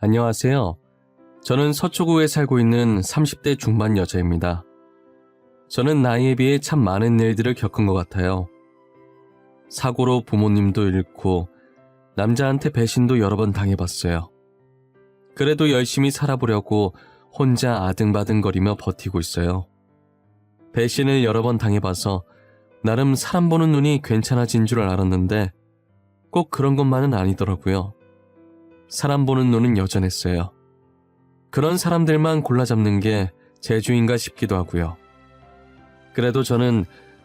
안녕하세요. 저는 서초구에 살고 있는 30대 중반 여자입니다. 저는 나이에 비해 참 많은 일들을 겪은 것 같아요. 사고로 부모님도 잃고 남자한테 배신도 여러 번 당해봤어요. 그래도 열심히 살아보려고 혼자 아등바등거리며 버티고 있어요. 배신을 여러 번 당해봐서 나름 사람 보는 눈이 괜찮아진 줄 알았는데 꼭 그런 것만은 아니더라고요. 사람 보는 눈은 여전했어요. 그런 사람들만 골라잡는 게 제 주인가 싶기도 하고요. 그래도 저는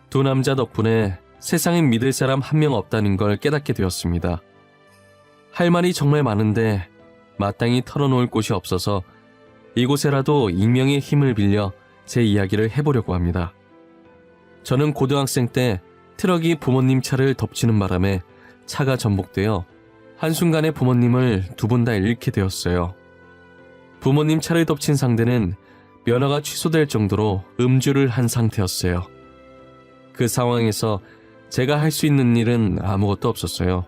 두 남자 덕분에 세상엔 믿을 사람 한 명 없다는 걸 깨닫게 되었습니다. 할 말이 정말 많은데 마땅히 털어놓을 곳이 없어서 이곳에라도 익명의 힘을 빌려 제 이야기를 해보려고 합니다. 저는 고등학생 때 트럭이 부모님 차를 덮치는 바람에 차가 전복되어 한순간에 부모님을 두 분 다 잃게 되었어요. 부모님 차를 덮친 상대는 면허가 취소될 정도로 음주를 한 상태였어요. 그 상황에서 제가 할 수 있는 일은 아무것도 없었어요.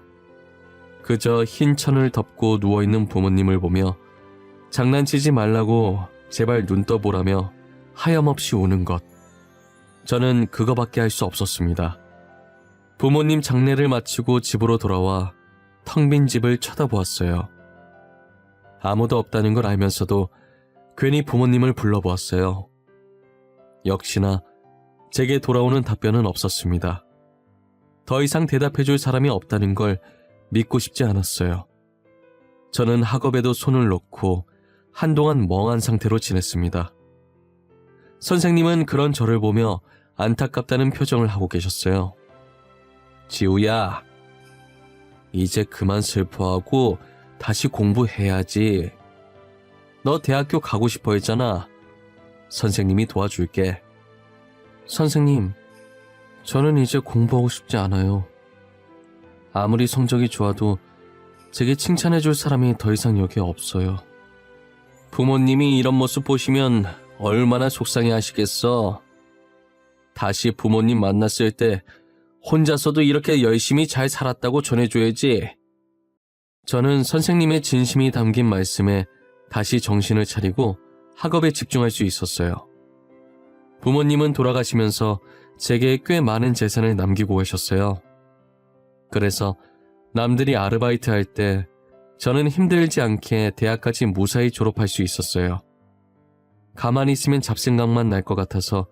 그저 흰 천을 덮고 누워있는 부모님을 보며 장난치지 말라고 제발 눈 떠보라며 하염없이 우는 것. 저는 그거밖에 할 수 없었습니다. 부모님 장례를 마치고 집으로 돌아와 텅 빈 집을 쳐다보았어요. 아무도 없다는 걸 알면서도 괜히 부모님을 불러보았어요. 역시나 제게 돌아오는 답변은 없었습니다. 더 이상 대답해줄 사람이 없다는 걸 믿고 싶지 않았어요. 저는 학업에도 손을 놓고 한동안 멍한 상태로 지냈습니다. 선생님은 그런 저를 보며 안타깝다는 표정을 하고 계셨어요. 지우야, 이제 그만 슬퍼하고 다시 공부해야지. 너 대학교 가고 싶어 했잖아. 선생님이 도와줄게. 선생님, 저는 이제 공부하고 싶지 않아요. 아무리 성적이 좋아도 제게 칭찬해줄 사람이 더 이상 여기에 없어요. 부모님이 이런 모습 보시면 얼마나 속상해 하시겠어. 다시 부모님 만났을 때 혼자서도 이렇게 열심히 잘 살았다고 전해줘야지. 저는 선생님의 진심이 담긴 말씀에 다시 정신을 차리고 학업에 집중할 수 있었어요. 부모님은 돌아가시면서 제게 꽤 많은 재산을 남기고 계셨어요. 그래서 남들이 아르바이트 할 때 저는 힘들지 않게 대학까지 무사히 졸업할 수 있었어요. 가만히 있으면 잡생각만 날 것 같아서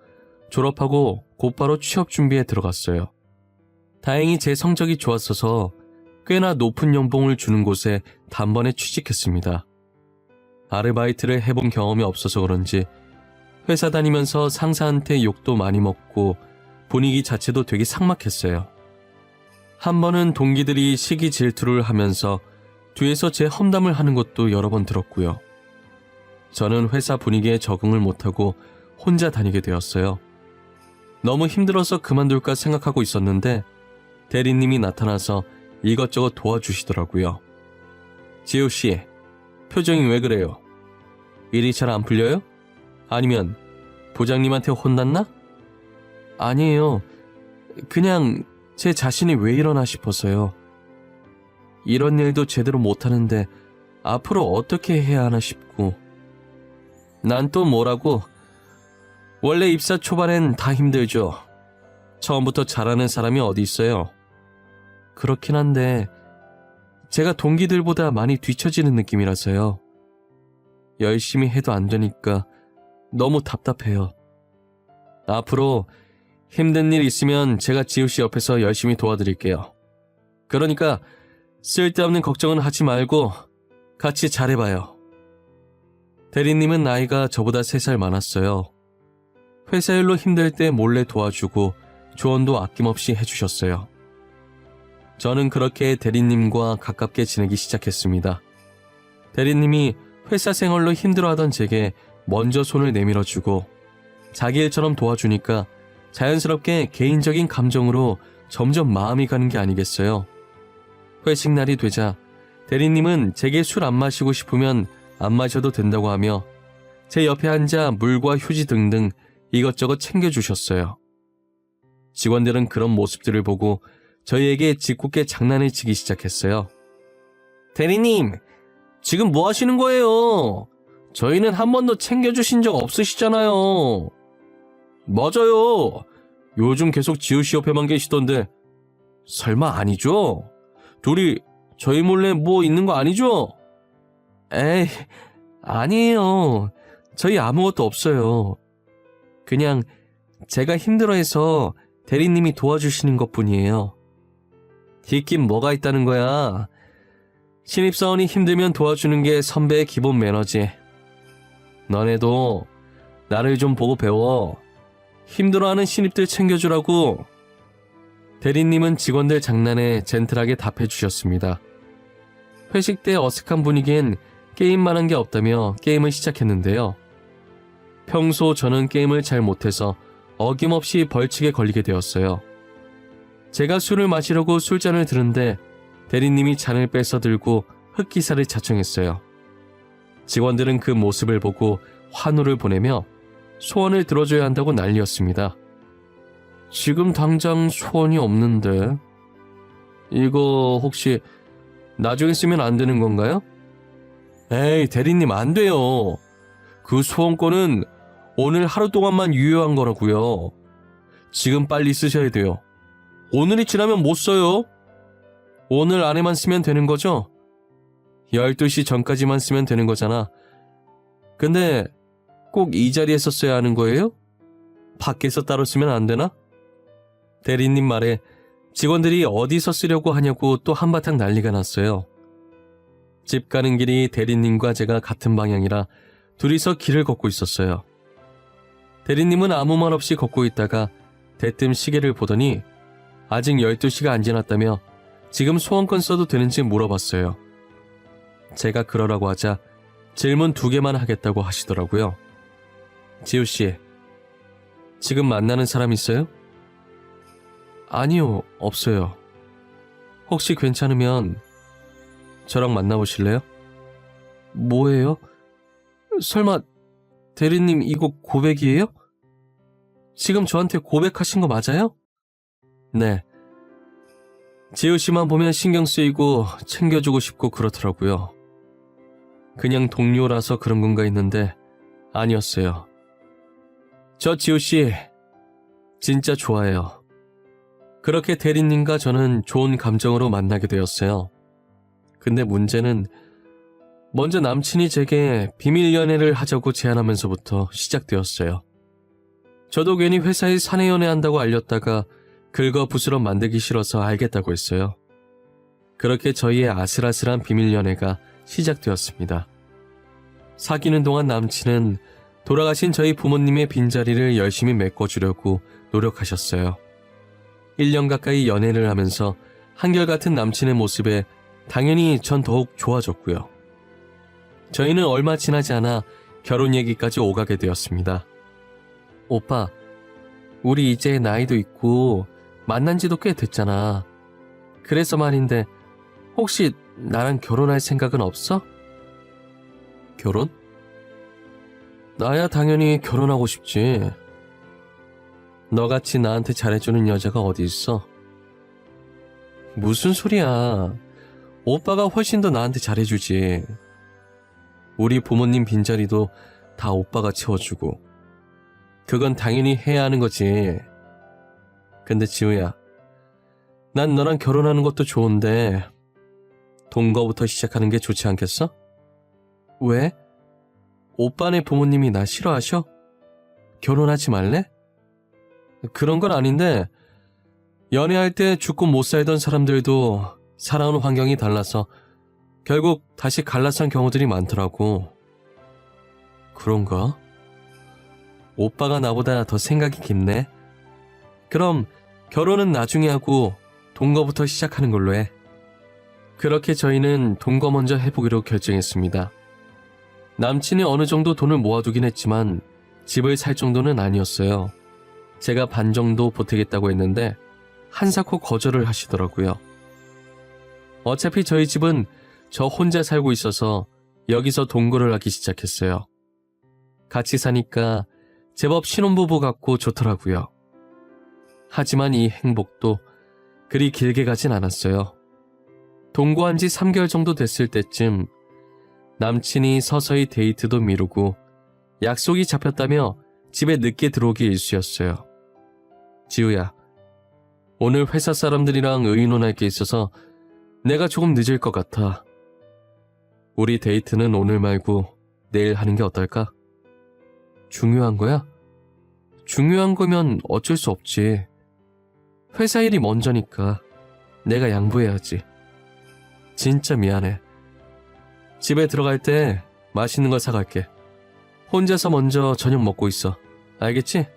졸업하고 곧바로 취업 준비에 들어갔어요. 다행히 제 성적이 좋았어서 꽤나 높은 연봉을 주는 곳에 단번에 취직했습니다. 아르바이트를 해본 경험이 없어서 그런지 회사 다니면서 상사한테 욕도 많이 먹고 분위기 자체도 되게 삭막했어요. 한 번은 동기들이 시기 질투를 하면서 뒤에서 제 험담을 하는 것도 여러 번 들었고요. 저는 회사 분위기에 적응을 못하고 혼자 다니게 되었어요. 너무 힘들어서 그만둘까 생각하고 있었는데 대리님이 나타나서 이것저것 도와주시더라고요. 지우씨, 표정이 왜 그래요? 일이 잘 안 풀려요? 아니면 부장님한테 혼났나? 아니에요. 그냥 제 자신이 왜 이러나 싶어서요. 이런 일도 제대로 못하는데 앞으로 어떻게 해야 하나 싶고. 난 또 뭐라고? 원래 입사 초반엔 다 힘들죠. 처음부터 잘하는 사람이 어디 있어요. 그렇긴 한데 제가 동기들보다 많이 뒤처지는 느낌이라서요. 열심히 해도 안 되니까 너무 답답해요. 앞으로 힘든 일 있으면 제가 지우씨 옆에서 열심히 도와드릴게요. 그러니까 쓸데없는 걱정은 하지 말고 같이 잘해봐요. 대리님은 나이가 저보다 3살 많았어요. 회사 일로 힘들 때 몰래 도와주고 조언도 아낌없이 해주셨어요. 저는 그렇게 대리님과 가깝게 지내기 시작했습니다. 대리님이 회사 생활로 힘들어하던 제게 먼저 손을 내밀어주고 자기 일처럼 도와주니까 자연스럽게 개인적인 감정으로 점점 마음이 가는 게 아니겠어요. 회식 날이 되자 대리님은 제게 술 안 마시고 싶으면 안 마셔도 된다고 하며 제 옆에 앉아 물과 휴지 등등 이것저것 챙겨주셨어요. 직원들은 그런 모습들을 보고 저희에게 짓궂게 장난을 치기 시작했어요. 대리님, 지금 뭐 하시는 거예요? 저희는 한 번도 챙겨주신 적 없으시잖아요. 맞아요. 요즘 계속 지우씨 옆에만 계시던데 설마 아니죠? 둘이 저희 몰래 뭐 있는 거 아니죠? 에이, 아니에요. 저희 아무것도 없어요. 그냥 제가 힘들어해서 대리님이 도와주시는 것뿐이에요. 있긴 뭐가 있다는 거야. 신입사원이 힘들면 도와주는 게 선배의 기본 매너지. 너네도 나를 좀 보고 배워. 힘들어하는 신입들 챙겨주라고. 대리님은 직원들 장난에 젠틀하게 답해주셨습니다. 회식 때 어색한 분위기엔 게임만 한 게 없다며 게임을 시작했는데요. 평소 저는 게임을 잘 못해서 어김없이 벌칙에 걸리게 되었어요. 제가 술을 마시려고 술잔을 드는데 대리님이 잔을 뺏어 들고 흑기사를 자청했어요. 직원들은 그 모습을 보고 환호를 보내며 소원을 들어줘야 한다고 난리였습니다. 지금 당장 소원이 없는데 이거 혹시 나중에 쓰면 안 되는 건가요? 에이, 대리님 안 돼요. 그 소원권은 오늘 하루 동안만 유효한 거라고요. 지금 빨리 쓰셔야 돼요. 오늘이 지나면 못 써요. 오늘 안에만 쓰면 되는 거죠? 12시 전까지만 쓰면 되는 거잖아. 근데 꼭 이 자리에서 써야 하는 거예요? 밖에서 따로 쓰면 안 되나? 대리님 말에 직원들이 어디서 쓰려고 하냐고 또 한바탕 난리가 났어요. 집 가는 길이 대리님과 제가 같은 방향이라 둘이서 길을 걷고 있었어요. 대리님은 아무 말 없이 걷고 있다가 대뜸 시계를 보더니 아직 12시가 안 지났다며 지금 소원권 써도 되는지 물어봤어요. 제가 그러라고 하자 질문 2개만 하겠다고 하시더라고요. 지우씨, 지금 만나는 사람 있어요? 아니요, 없어요. 혹시 괜찮으면 저랑 만나보실래요? 뭐예요? 설마 대리님 이거 고백이에요? 지금 저한테 고백하신 거 맞아요? 네. 지우씨만 보면 신경 쓰이고 챙겨주고 싶고 그렇더라고요. 그냥 동료라서 그런 건가 했는데 아니었어요. 저 지우씨 진짜 좋아해요. 그렇게 대리님과 저는 좋은 감정으로 만나게 되었어요. 근데 문제는 먼저 남친이 제게 비밀 연애를 하자고 제안하면서부터 시작되었어요. 저도 괜히 회사에 사내 연애한다고 알렸다가 긁어부스럼 만들기 싫어서 알겠다고 했어요. 그렇게 저희의 아슬아슬한 비밀 연애가 시작되었습니다. 사귀는 동안 남친은 돌아가신 저희 부모님의 빈자리를 열심히 메꿔주려고 노력하셨어요. 1년 가까이 연애를 하면서 한결같은 남친의 모습에 당연히 전 더욱 좋아졌고요. 저희는 얼마 지나지 않아 결혼 얘기까지 오가게 되었습니다. 오빠, 우리 이제 나이도 있고 만난 지도 꽤 됐잖아. 그래서 말인데 혹시 나랑 결혼할 생각은 없어? 결혼? 나야 당연히 결혼하고 싶지. 너같이 나한테 잘해주는 여자가 어디 있어? 무슨 소리야. 오빠가 훨씬 더 나한테 잘해주지. 우리 부모님 빈자리도 다 오빠가 채워주고. 그건 당연히 해야 하는 거지. 근데 지우야, 난 너랑 결혼하는 것도 좋은데 동거부터 시작하는 게 좋지 않겠어? 왜? 오빠네 부모님이 나 싫어하셔? 결혼하지 말래? 그런 건 아닌데 연애할 때 죽고 못 살던 사람들도 살아온 환경이 달라서 결국 다시 갈라산 경우들이 많더라고. 그런가? 오빠가 나보다 더 생각이 깊네. 그럼 결혼은 나중에 하고 동거부터 시작하는 걸로 해. 그렇게 저희는 동거 먼저 해보기로 결정했습니다. 남친이 어느 정도 돈을 모아두긴 했지만 집을 살 정도는 아니었어요. 제가 반 정도 보태겠다고 했는데 한사코 거절을 하시더라고요. 어차피 저희 집은 저 혼자 살고 있어서 여기서 동거를 하기 시작했어요. 같이 사니까 제법 신혼부부 같고 좋더라고요. 하지만 이 행복도 그리 길게 가진 않았어요. 동거한 지 3개월 정도 됐을 때쯤 남친이 서서히 데이트도 미루고 약속이 잡혔다며 집에 늦게 들어오기 일쑤였어요. 지우야, 오늘 회사 사람들이랑 의논할 게 있어서 내가 조금 늦을 것 같아. 우리 데이트는 오늘 말고 내일 하는 게 어떨까? 중요한 거야? 중요한 거면 어쩔 수 없지. 회사 일이 먼저니까 내가 양보해야지. 진짜 미안해. 집에 들어갈 때 맛있는 거 사갈게. 혼자서 먼저 저녁 먹고 있어. 알겠지?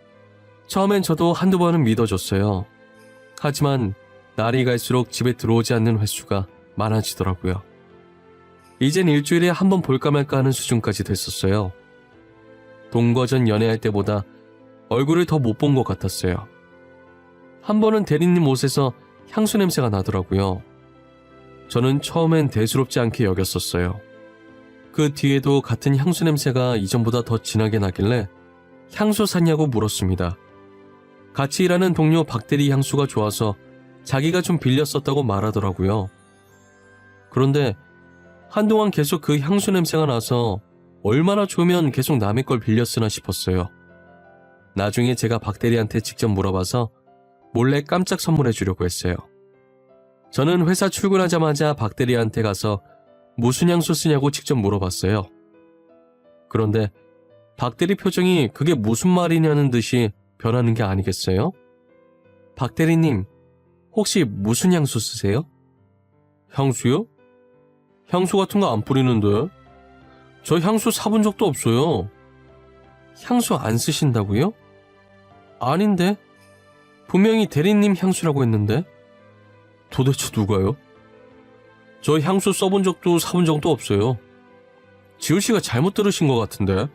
처음엔 저도 한두 번은 믿어줬어요. 하지만 날이 갈수록 집에 들어오지 않는 횟수가 많아지더라고요. 이젠 일주일에 한 번 볼까 말까 하는 수준까지 됐었어요. 동거전 연애할 때보다 얼굴을 더 못 본 것 같았어요. 한 번은 대리님 옷에서 향수 냄새가 나더라고요. 저는 처음엔 대수롭지 않게 여겼었어요. 그 뒤에도 같은 향수 냄새가 이전보다 더 진하게 나길래 향수 샀냐고 물었습니다. 같이 일하는 동료 박대리 향수가 좋아서 자기가 좀 빌렸었다고 말하더라고요. 그런데 한동안 계속 그 향수 냄새가 나서 얼마나 좋으면 계속 남의 걸 빌렸으나 싶었어요. 나중에 제가 박대리한테 직접 물어봐서 몰래 깜짝 선물해 주려고 했어요. 저는 회사 출근하자마자 박대리한테 가서 무슨 향수 쓰냐고 직접 물어봤어요. 그런데 박대리 표정이 그게 무슨 말이냐는 듯이 변하는 게 아니겠어요? 박대리님, 혹시 무슨 향수 쓰세요? 향수요? 향수 같은 거 안 뿌리는데. 저 향수 사본 적도 없어요. 향수 안 쓰신다고요? 아닌데. 분명히 대리님 향수라고 했는데. 도대체 누가요? 저 향수 써본 적도 사본 적도 없어요. 지우씨가 잘못 들으신 것 같은데.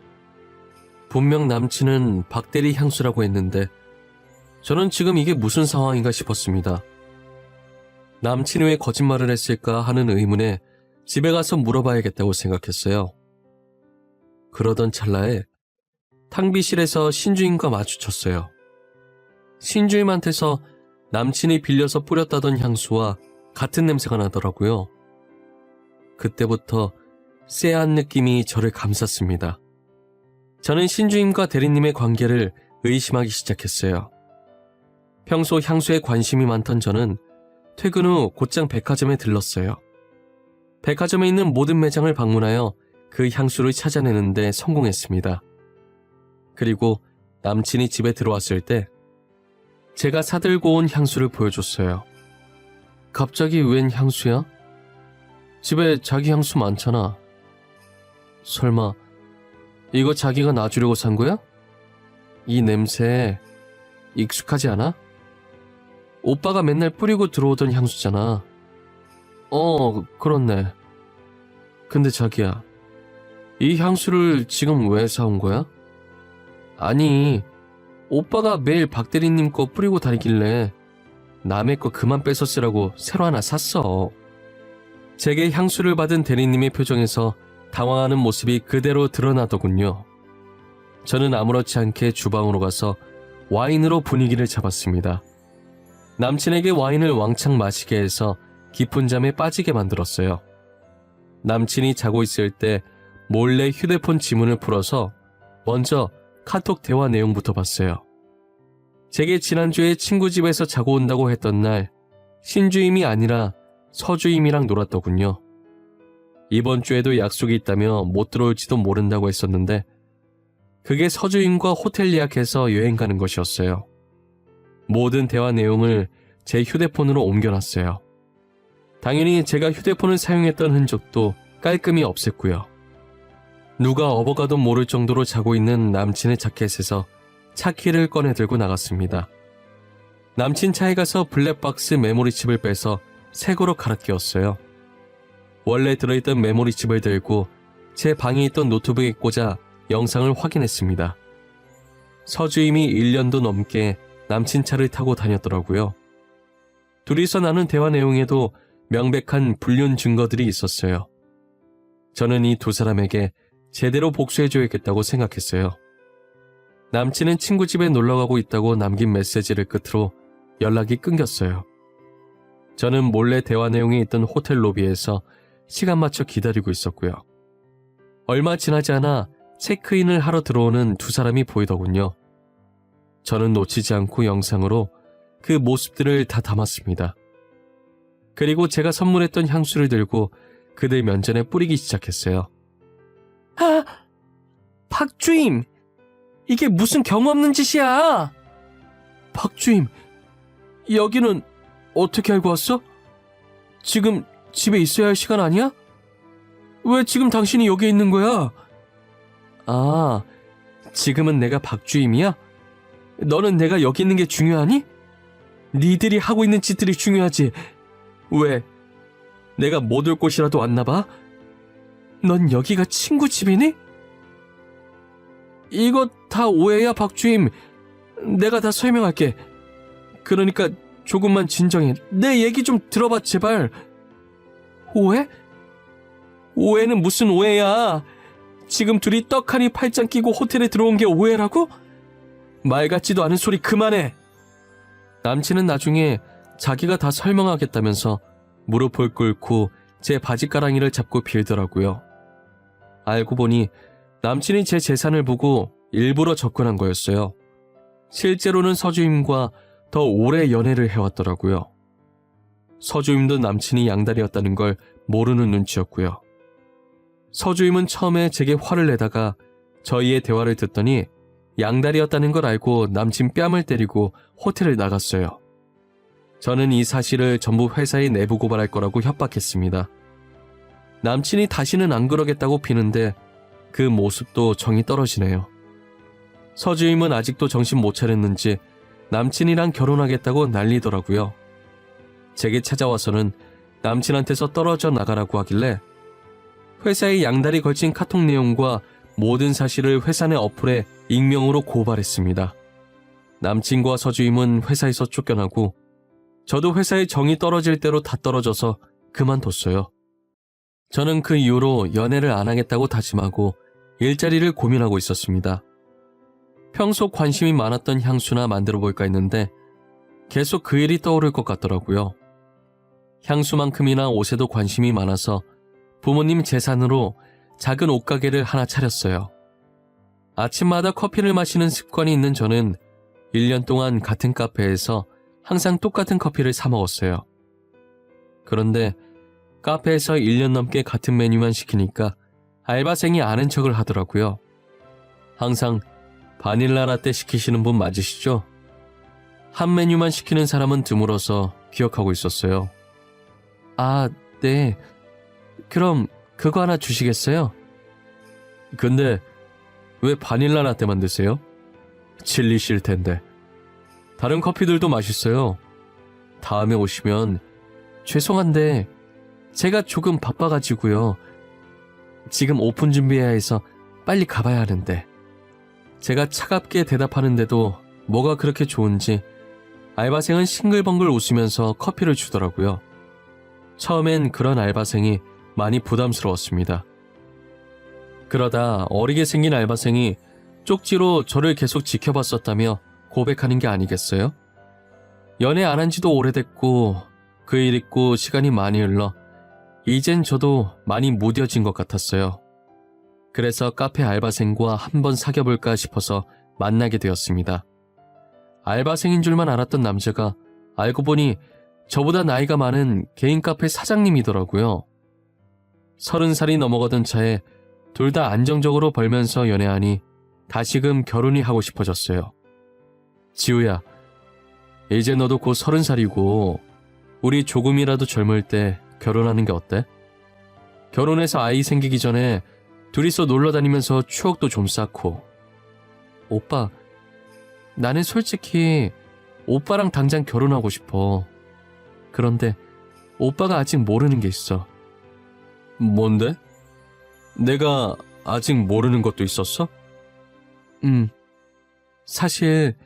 분명 남친은 박대리 향수라고 했는데 저는 지금 이게 무슨 상황인가 싶었습니다. 남친이 왜 거짓말을 했을까 하는 의문에 집에 가서 물어봐야겠다고 생각했어요. 그러던 찰나에 탕비실에서 신주임과 마주쳤어요. 신주임한테서 남친이 빌려서 뿌렸다던 향수와 같은 냄새가 나더라고요. 그때부터 쎄한 느낌이 저를 감쌌습니다. 저는 신주임과 대리님의 관계를 의심하기 시작했어요. 평소 향수에 관심이 많던 저는 퇴근 후 곧장 백화점에 들렀어요. 백화점에 있는 모든 매장을 방문하여 그 향수를 찾아내는데 성공했습니다. 그리고 남친이 집에 들어왔을 때 제가 사들고 온 향수를 보여줬어요. 갑자기 웬 향수야? 집에 자기 향수 많잖아. 설마 이거 자기가 놔주려고 산 거야? 이 냄새 익숙하지 않아? 오빠가 맨날 뿌리고 들어오던 향수잖아. 그렇네. 근데 자기야, 이 향수를 지금 왜 사온 거야? 아니, 오빠가 매일 박대리님 거 뿌리고 다니길래 남의 거 그만 뺏어 쓰라고 새로 하나 샀어. 제게 향수를 받은 대리님의 표정에서 당황하는 모습이 그대로 드러나더군요. 저는 아무렇지 않게 주방으로 가서 와인으로 분위기를 잡았습니다. 남친에게 와인을 왕창 마시게 해서 깊은 잠에 빠지게 만들었어요. 남친이 자고 있을 때 몰래 휴대폰 지문을 풀어서 먼저 카톡 대화 내용부터 봤어요. 제게 지난주에 친구 집에서 자고 온다고 했던 날 신주임이 아니라 서주임이랑 놀았더군요. 이번 주에도 약속이 있다며 못 들어올지도 모른다고 했었는데 그게 서주임과 호텔 예약해서 여행 가는 것이었어요. 모든 대화 내용을 제 휴대폰으로 옮겨놨어요. 당연히 제가 휴대폰을 사용했던 흔적도 깔끔히 없앴고요. 누가 업어가도 모를 정도로 자고 있는 남친의 자켓에서 차키를 꺼내 들고 나갔습니다. 남친 차에 가서 블랙박스 메모리칩을 빼서 새 거로 갈아 끼웠어요. 원래 들어있던 메모리칩을 들고 제 방에 있던 노트북에 꽂아 영상을 확인했습니다. 서주임이 1년도 넘게 남친 차를 타고 다녔더라고요. 둘이서 나눈 대화 내용에도 명백한 불륜 증거들이 있었어요. 저는 이 두 사람에게 제대로 복수해줘야겠다고 생각했어요. 남친은 친구 집에 놀러가고 있다고 남긴 메시지를 끝으로 연락이 끊겼어요. 저는 몰래 대화 내용이 있던 호텔 로비에서 시간 맞춰 기다리고 있었고요. 얼마 지나지 않아 체크인을 하러 들어오는 두 사람이 보이더군요. 저는 놓치지 않고 영상으로 그 모습들을 다 담았습니다. 그리고 제가 선물했던 향수를 들고 그들 면전에 뿌리기 시작했어요. 아! 박주임! 이게 무슨 경우 없는 짓이야! 박주임, 여기는 어떻게 알고 왔어? 지금 집에 있어야 할 시간 아니야? 왜 지금 당신이 여기 있는 거야? 아, 지금은 내가 박주임이야? 너는 내가 여기 있는 게 중요하니? 니들이 하고 있는 짓들이 중요하지. 왜? 내가 못 올 곳이라도 왔나 봐? 넌 여기가 친구 집이니? 이거 다 오해야, 박주임. 내가 다 설명할게. 그러니까 조금만 진정해. 내 얘기 좀 들어봐, 제발. 오해? 오해는 무슨 오해야? 지금 둘이 떡하니 팔짱 끼고 호텔에 들어온 게 오해라고? 말 같지도 않은 소리 그만해. 남친은 나중에 자기가 다 설명하겠다면서 무릎을 꿇고 제 바지가랑이를 잡고 빌더라고요. 알고 보니 남친이 제 재산을 보고 일부러 접근한 거였어요. 실제로는 서주임과 더 오래 연애를 해왔더라고요. 서주임도 남친이 양다리였다는 걸 모르는 눈치였고요. 서주임은 처음에 제게 화를 내다가 저희의 대화를 듣더니 양다리였다는 걸 알고 남친 뺨을 때리고 호텔을 나갔어요. 저는 이 사실을 전부 회사에 내부 고발할 거라고 협박했습니다. 남친이 다시는 안 그러겠다고 비는데 그 모습도 정이 떨어지네요. 서주임은 아직도 정신 못 차렸는지 남친이랑 결혼하겠다고 난리더라고요. 제게 찾아와서는 남친한테서 떨어져 나가라고 하길래 회사에 양다리 걸친 카톡 내용과 모든 사실을 회사 내 어플에 익명으로 고발했습니다. 남친과 서주임은 회사에서 쫓겨나고 저도 회사의 정이 떨어질 대로 다 떨어져서 그만뒀어요. 저는 그 이후로 연애를 안 하겠다고 다짐하고 일자리를 고민하고 있었습니다. 평소 관심이 많았던 향수나 만들어 볼까 했는데 계속 그 일이 떠오를 것 같더라고요. 향수만큼이나 옷에도 관심이 많아서 부모님 재산으로 작은 옷가게를 하나 차렸어요. 아침마다 커피를 마시는 습관이 있는 저는 1년 동안 같은 카페에서 항상 똑같은 커피를 사 먹었어요. 그런데 카페에서 1년 넘게 같은 메뉴만 시키니까 알바생이 아는 척을 하더라고요. 항상 바닐라 라떼 시키시는 분 맞으시죠? 한 메뉴만 시키는 사람은 드물어서 기억하고 있었어요. 아, 네. 그럼 그거 하나 주시겠어요? 근데 왜 바닐라 라떼만 드세요? 질리실 텐데. 다른 커피들도 맛있어요. 다음에 오시면 죄송한데 제가 조금 바빠가지고요. 지금 오픈 준비해야 해서 빨리 가봐야 하는데. 제가 차갑게 대답하는데도 뭐가 그렇게 좋은지 알바생은 싱글벙글 웃으면서 커피를 주더라고요. 처음엔 그런 알바생이 많이 부담스러웠습니다. 그러다 어리게 생긴 알바생이 쪽지로 저를 계속 지켜봤었다며 고백하는 게 아니겠어요? 연애 안 한 지도 오래됐고 그 일 있고 시간이 많이 흘러 이젠 저도 많이 무뎌진 것 같았어요. 그래서 카페 알바생과 한번 사귀어볼까 싶어서 만나게 되었습니다. 알바생인 줄만 알았던 남자가 알고 보니 저보다 나이가 많은 개인 카페 사장님이더라고요. 30살이 넘어가던 차에 둘 다 안정적으로 벌면서 연애하니 다시금 결혼이 하고 싶어졌어요. 지우야, 이제 너도 곧 30살이고 우리 조금이라도 젊을 때 결혼하는 게 어때? 결혼해서 아이 생기기 전에 둘이서 놀러 다니면서 추억도 좀 쌓고. 오빠, 나는 솔직히 오빠랑 당장 결혼하고 싶어. 그런데 오빠가 아직 모르는 게 있어. 뭔데? 내가 아직 모르는 것도 있었어? 사실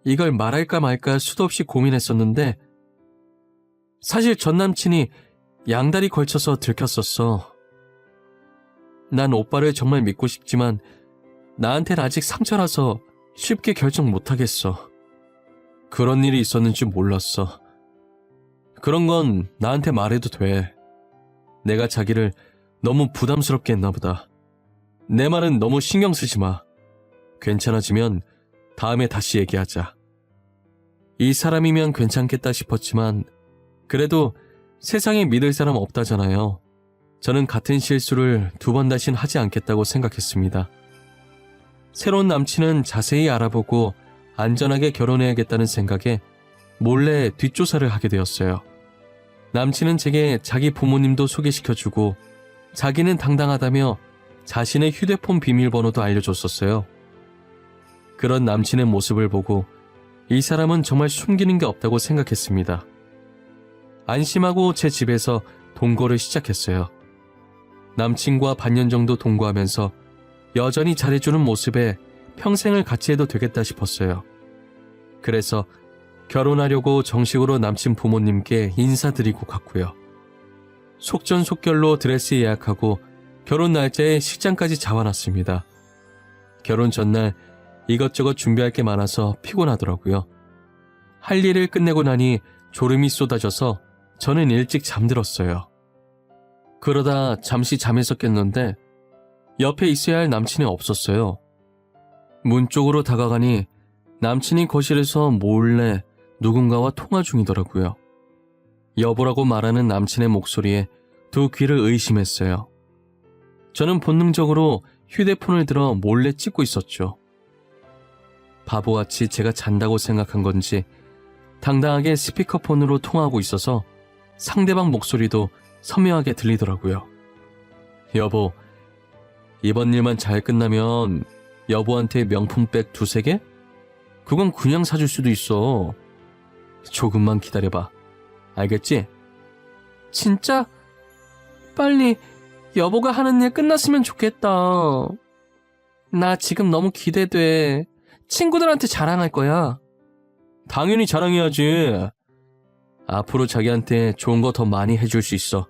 이걸 말할까 말까 수도 없이 고민했었는데 사실 전 남친이 양다리 걸쳐서 들켰었어. 난 오빠를 정말 믿고 싶지만 나한텐 아직 상처라서 쉽게 결정 못하겠어. 그런 일이 있었는지 몰랐어. 그런 건 나한테 말해도 돼. 내가 자기를 너무 부담스럽게 했나 보다. 내 말은 너무 신경 쓰지 마. 괜찮아지면 다음에 다시 얘기하자. 이 사람이면 괜찮겠다 싶었지만 그래도 세상에 믿을 사람 없다잖아요. 저는 같은 실수를 2번 다신 하지 않겠다고 생각했습니다. 새로운 남친은 자세히 알아보고 안전하게 결혼해야겠다는 생각에 몰래 뒷조사를 하게 되었어요. 남친은 제게 자기 부모님도 소개시켜주고 자기는 당당하다며 자신의 휴대폰 비밀번호도 알려줬었어요. 그런 남친의 모습을 보고 이 사람은 정말 숨기는 게 없다고 생각했습니다. 안심하고 제 집에서 동거를 시작했어요. 남친과 반년 정도 동거하면서 여전히 잘해주는 모습에 평생을 같이 해도 되겠다 싶었어요. 그래서 결혼하려고 정식으로 남친 부모님께 인사드리고 갔고요. 속전속결로 드레스 예약하고 결혼 날짜에 식장까지 잡아놨습니다. 결혼 전날 이것저것 준비할 게 많아서 피곤하더라고요. 할 일을 끝내고 나니 졸음이 쏟아져서 저는 일찍 잠들었어요. 그러다 잠시 잠에서 깼는데 옆에 있어야 할 남친이 없었어요. 문 쪽으로 다가가니 남친이 거실에서 몰래 누군가와 통화 중이더라고요. 여보라고 말하는 남친의 목소리에 두 귀를 의심했어요. 저는 본능적으로 휴대폰을 들어 몰래 찍고 있었죠. 바보같이 제가 잔다고 생각한 건지 당당하게 스피커폰으로 통화하고 있어서 상대방 목소리도 선명하게 들리더라고요. 여보, 이번 일만 잘 끝나면 여보한테 명품백 2-3개? 그건 그냥 사줄 수도 있어. 조금만 기다려봐. 알겠지? 진짜? 빨리 여보가 하는 일 끝났으면 좋겠다. 나 지금 너무 기대돼. 친구들한테 자랑할 거야. 당연히 자랑해야지. 앞으로 자기한테 좋은 거 더 많이 해줄 수 있어.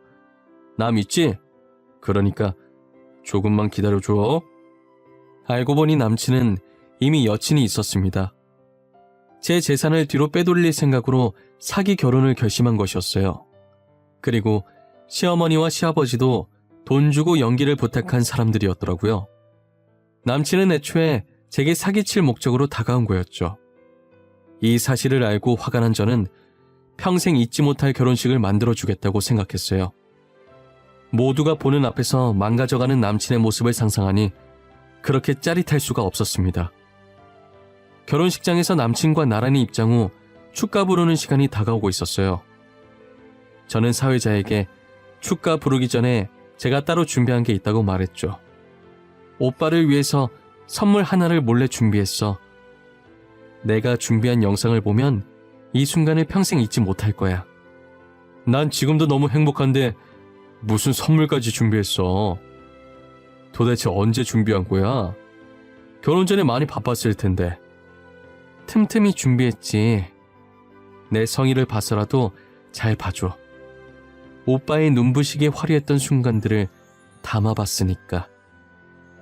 나 믿지? 그러니까 조금만 기다려줘. 알고 보니 남친은 이미 여친이 있었습니다. 제 재산을 뒤로 빼돌릴 생각으로 사기 결혼을 결심한 것이었어요. 그리고 시어머니와 시아버지도 돈 주고 연기를 부탁한 사람들이었더라고요. 남친은 애초에 제게 사기칠 목적으로 다가온 거였죠. 이 사실을 알고 화가 난 저는 평생 잊지 못할 결혼식을 만들어주겠다고 생각했어요. 모두가 보는 앞에서 망가져가는 남친의 모습을 상상하니 그렇게 짜릿할 수가 없었습니다. 결혼식장에서 남친과 나란히 입장 후 축가 부르는 시간이 다가오고 있었어요. 저는 사회자에게 축가 부르기 전에 제가 따로 준비한 게 있다고 말했죠. 오빠를 위해서 선물 하나를 몰래 준비했어. 내가 준비한 영상을 보면 이 순간을 평생 잊지 못할 거야. 난 지금도 너무 행복한데 무슨 선물까지 준비했어. 도대체 언제 준비한 거야? 결혼 전에 많이 바빴을 텐데. 틈틈이 준비했지. 내 성의를 봐서라도 잘 봐줘. 오빠의 눈부시게 화려했던 순간들을 담아봤으니까.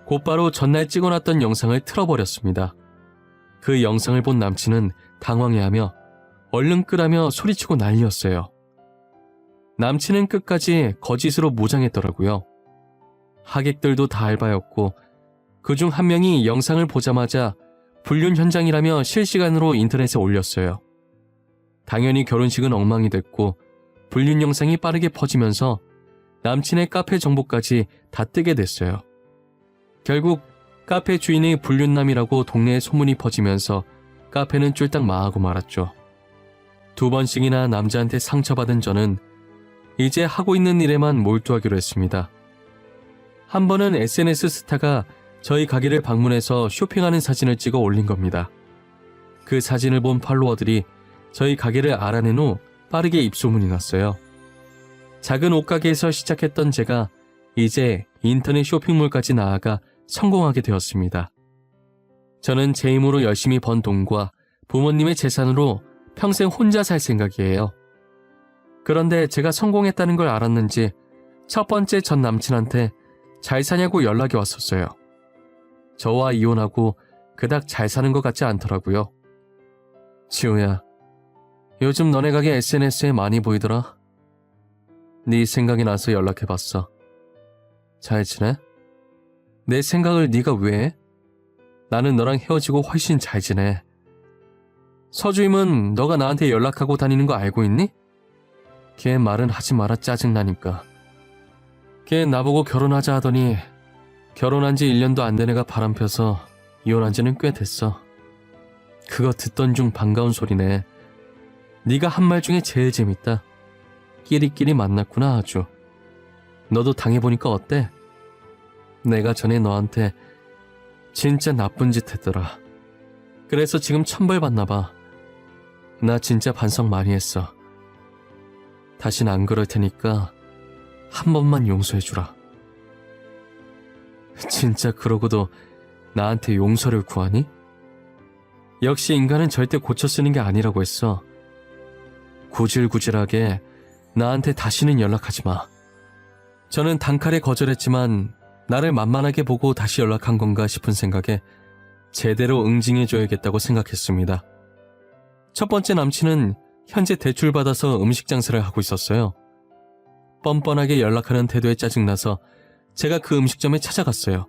곧바로 전날 찍어놨던 영상을 틀어버렸습니다. 그 영상을 본 남친은 당황해하며 얼른 끄라며 소리치고 난리였어요. 남친은 끝까지 거짓으로 모장했더라고요. 하객들도 다 알바였고 그중 한 명이 영상을 보자마자 불륜 현장이라며 실시간으로 인터넷에 올렸어요. 당연히 결혼식은 엉망이 됐고 불륜 영상이 빠르게 퍼지면서 남친의 카페 정보까지 다 뜨게 됐어요. 결국 카페 주인이 불륜남이라고 동네에 소문이 퍼지면서 카페는 쫄딱 망하고 말았죠. 2번씩이나 남자한테 상처받은 저는 이제 하고 있는 일에만 몰두하기로 했습니다. 한 번은 SNS 스타가 저희 가게를 방문해서 쇼핑하는 사진을 찍어 올린 겁니다. 그 사진을 본 팔로워들이 저희 가게를 알아낸 후 빠르게 입소문이 났어요. 작은 옷가게에서 시작했던 제가 이제 인터넷 쇼핑몰까지 나아가 성공하게 되었습니다. 저는 제 힘으로 열심히 번 돈과 부모님의 재산으로 평생 혼자 살 생각이에요. 그런데 제가 성공했다는 걸 알았는지 첫 번째 전 남친한테 잘 사냐고 연락이 왔었어요. 저와 이혼하고 그닥 잘 사는 것 같지 않더라고요. 지우야, 요즘 너네 가게 SNS에 많이 보이더라. 네 생각이 나서 연락해봤어. 잘 지내? 내 생각을 네가 왜 해? 나는 너랑 헤어지고 훨씬 잘 지내. 서주임은 너가 나한테 연락하고 다니는 거 알고 있니? 걔 말은 하지 마라 짜증나니까. 걔 나보고 결혼하자 하더니 결혼한 지 1년도 안 된 애가 바람펴서 이혼한 지는 꽤 됐어. 그거 듣던 중 반가운 소리네. 네가 한 말 중에 제일 재밌다. 끼리끼리 만났구나 아주. 너도 당해보니까 어때? 내가 전에 너한테 진짜 나쁜 짓 했더라. 그래서 지금 천벌 받나 봐. 나 진짜 반성 많이 했어. 다신 안 그럴 테니까 한 번만 용서해주라. 진짜 그러고도 나한테 용서를 구하니? 역시 인간은 절대 고쳐 쓰는 게 아니라고 했어. 구질구질하게 나한테 다시는 연락하지 마. 저는 단칼에 거절했지만 나를 만만하게 보고 다시 연락한 건가 싶은 생각에 제대로 응징해줘야겠다고 생각했습니다. 첫 번째 남친은 현재 대출받아서 음식 장사를 하고 있었어요. 뻔뻔하게 연락하는 태도에 짜증나서 제가 그 음식점에 찾아갔어요.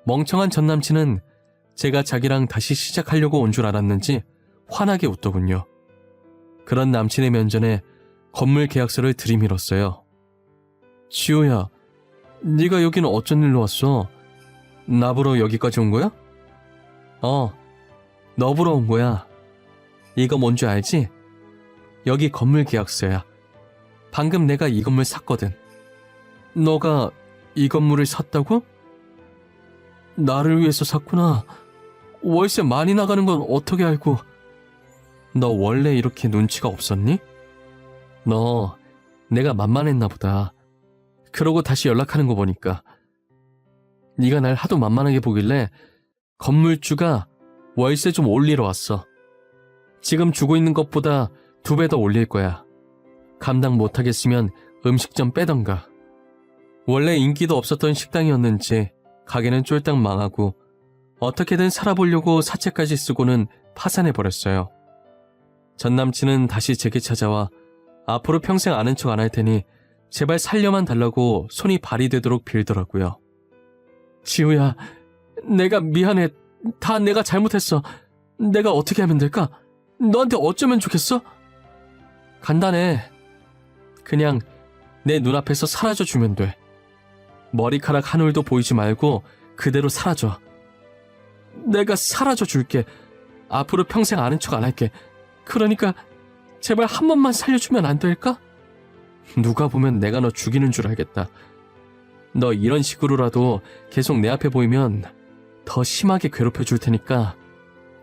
멍청한 전 남친은 제가 자기랑 다시 시작하려고 온 줄 알았는지 환하게 웃더군요. 그런 남친의 면전에 건물 계약서를 들이밀었어요. 지호야, 네가 여기는 어쩐 일로 왔어? 나 보러 여기까지 온 거야? 너 보러 온 거야. 이거 뭔 줄 알지? 여기 건물 계약서야. 방금 내가 이 건물 샀거든. 너가 이 건물을 샀다고? 나를 위해서 샀구나. 월세 많이 나가는 건 어떻게 알고? 너 원래 이렇게 눈치가 없었니? 너 내가 만만했나 보다. 그러고 다시 연락하는 거 보니까. 네가 날 하도 만만하게 보길래 건물주가 월세 좀 올리러 왔어. 지금 주고 있는 것보다 2배 더 올릴 거야. 감당 못하겠으면 음식점 빼던가. 원래 인기도 없었던 식당이었는지 가게는 쫄딱 망하고 어떻게든 살아보려고 사채까지 쓰고는 파산해버렸어요. 전 남친은 다시 제게 찾아와 앞으로 평생 아는 척 안 할 테니 제발 살려만 달라고 손이 발이 되도록 빌더라고요. 지우야, 내가 미안해. 다 내가 잘못했어. 내가 어떻게 하면 될까? 너한테 어쩌면 좋겠어? 간단해. 그냥 내 눈앞에서 사라져주면 돼. 머리카락 한 올도 보이지 말고 그대로 사라져. 내가 사라져줄게. 앞으로 평생 아는 척 안 할게. 그러니까 제발 한 번만 살려주면 안 될까? 누가 보면 내가 너 죽이는 줄 알겠다. 너 이런 식으로라도 계속 내 앞에 보이면 더 심하게 괴롭혀줄 테니까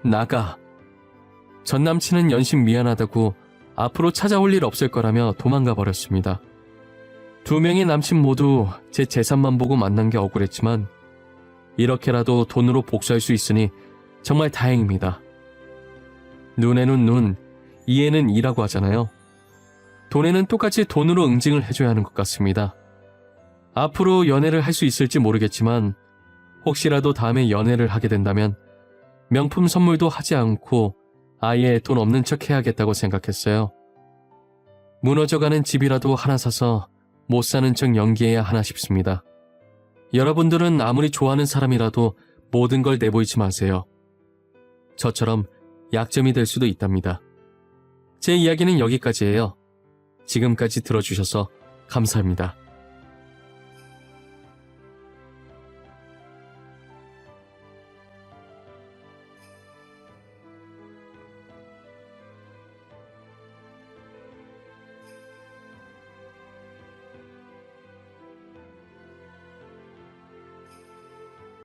나가. 전 남친은 연신 미안하다고 앞으로 찾아올 일 없을 거라며 도망가 버렸습니다. 2명의 남친 모두 제 재산만 보고 만난 게 억울했지만 이렇게라도 돈으로 복수할 수 있으니 정말 다행입니다. 눈에는 눈, 이에는 이라고 하잖아요. 돈에는 똑같이 돈으로 응징을 해줘야 하는 것 같습니다. 앞으로 연애를 할 수 있을지 모르겠지만 혹시라도 다음에 연애를 하게 된다면 명품 선물도 하지 않고 아예 돈 없는 척 해야겠다고 생각했어요. 무너져가는 집이라도 하나 사서 못 사는 척 연기해야 하나 싶습니다. 여러분들은 아무리 좋아하는 사람이라도 모든 걸 내보이지 마세요. 저처럼 약점이 될 수도 있답니다. 제 이야기는 여기까지예요. 지금까지 들어주셔서 감사합니다.